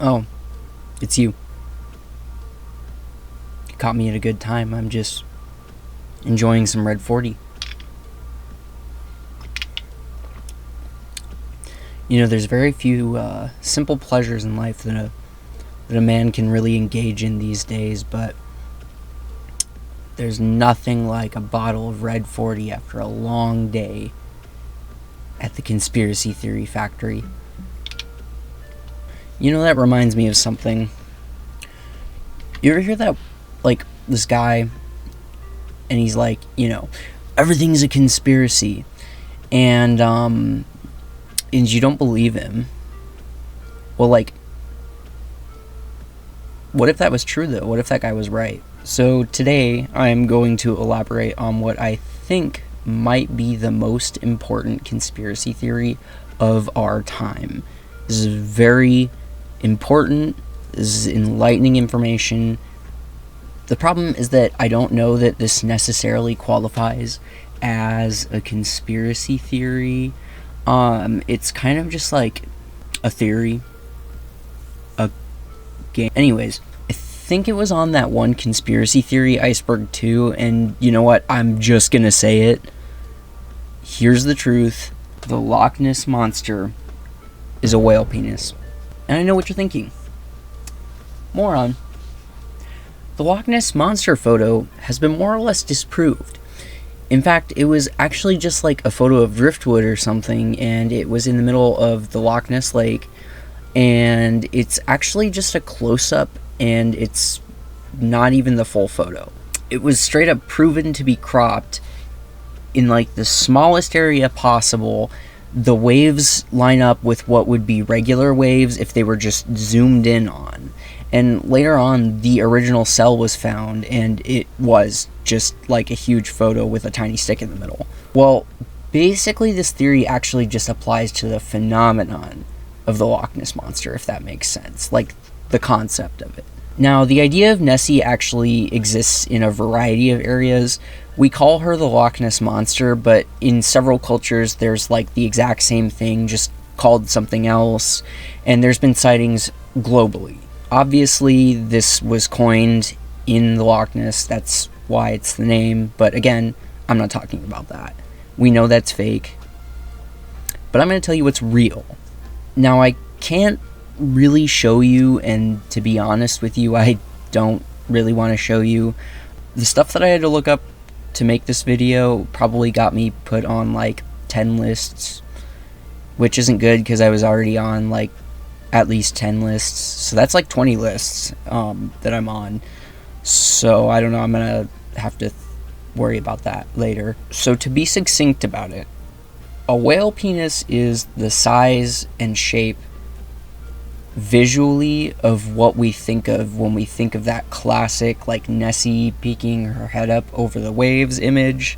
Oh, it's you. You caught me at a good time. I'm just enjoying some Red 40. You know, there's very few simple pleasures in life that a man can really engage in these days, but there's nothing like a bottle of Red 40 after a long day at the conspiracy theory factory. You know, that reminds me of something. You ever hear that, like, this guy, and he's like, everything's a conspiracy, and you don't believe him? Well, like, what if that was true, though? What if that guy was right? So today, I'm going to elaborate on what I think might be the most important conspiracy theory of our time. This is very important. This is enlightening information. The problem is that I don't know that this necessarily qualifies as a conspiracy theory. It's kind of just like a theory, a game. Anyways, I think it was on that one conspiracy theory iceberg too, and you know what? I'm just gonna say it. Here's the truth. The Loch Ness Monster is a whale penis. And I know what you're thinking. Moron. The Loch Ness Monster photo has been more or less disproved. In fact, it was actually just like a photo of driftwood or something, and it was in the middle of the Loch Ness Lake, and it's actually just a close-up, and it's not even the full photo. It was straight up proven to be cropped in like the smallest area possible. The waves line up with what would be regular waves if they were just zoomed in on. And later on, the original cell was found, and it was just like a huge photo with a tiny stick in the middle. Well, basically this theory actually just applies to the phenomenon of the Loch Ness Monster, if that makes sense. Like, the concept of it. Now, the idea of Nessie actually exists in a variety of areas. We call her the Loch Ness Monster, but in several cultures there's like the exact same thing, just called something else, and there's been sightings globally. Obviously, this was coined in the Loch Ness, that's why it's the name, but again, I'm not talking about that. We know that's fake, but I'm going to tell you what's real. Now, I can't really show you, and to be honest with you, I don't really want to show you. The stuff that I had to look up to make this video probably got me put on like 10 lists, which isn't good because I was already on like at least 10 lists, so that's like 20 lists that I'm on. So I don't know, I'm gonna have to worry about that later. So to be succinct about it, a whale penis is the size and shape visually of what we think of when we think of that classic like Nessie peeking her head up over the waves image.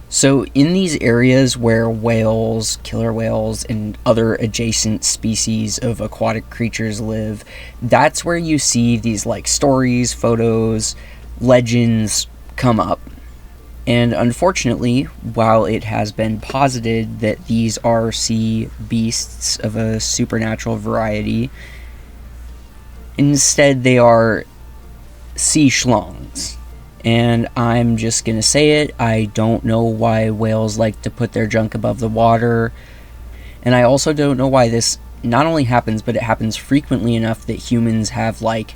So in these areas where whales, killer whales, and other adjacent species of aquatic creatures live, that's where you see these like stories, photos, legends come up. And unfortunately, while it has been posited that these are sea beasts of a supernatural variety, instead they are sea schlongs. And I'm just gonna say it, I don't know why whales like to put their junk above the water. And I also don't know why this not only happens, but it happens frequently enough that humans have like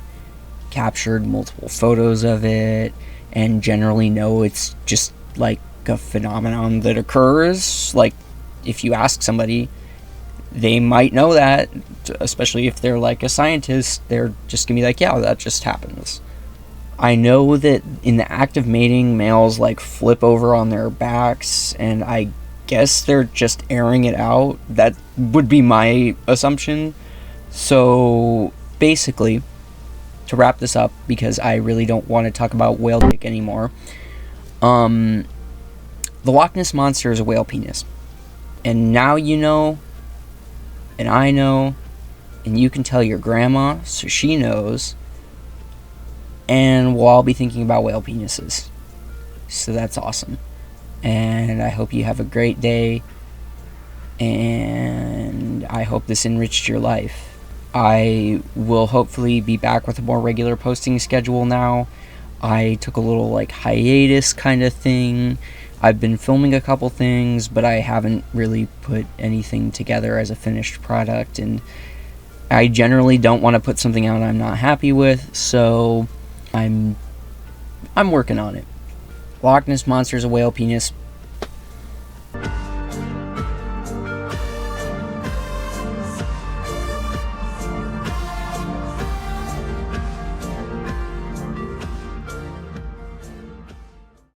captured multiple photos of it, and generally know it's just like a phenomenon that occurs. Like, if you ask somebody, they might know that, especially if they're like a scientist, they're just gonna be like, yeah, that just happens. I know that in the act of mating, males like flip over on their backs, and I guess they're just airing it out. That would be my assumption. So basically, to wrap this up, because I really don't want to talk about whale dick anymore, the Loch Ness Monster is a whale penis. And now you know, and I know, and you can tell your grandma so she knows, and we'll all be thinking about whale penises. So that's awesome. And I hope you have a great day, and I hope this enriched your life. I will hopefully be back with a more regular posting schedule now. I took a little like hiatus kind of thing. I've been filming a couple things, but I haven't really put anything together as a finished product, and I generally don't want to put something out I'm not happy with, so I'm working on it. Loch Ness Monster is a whale penis.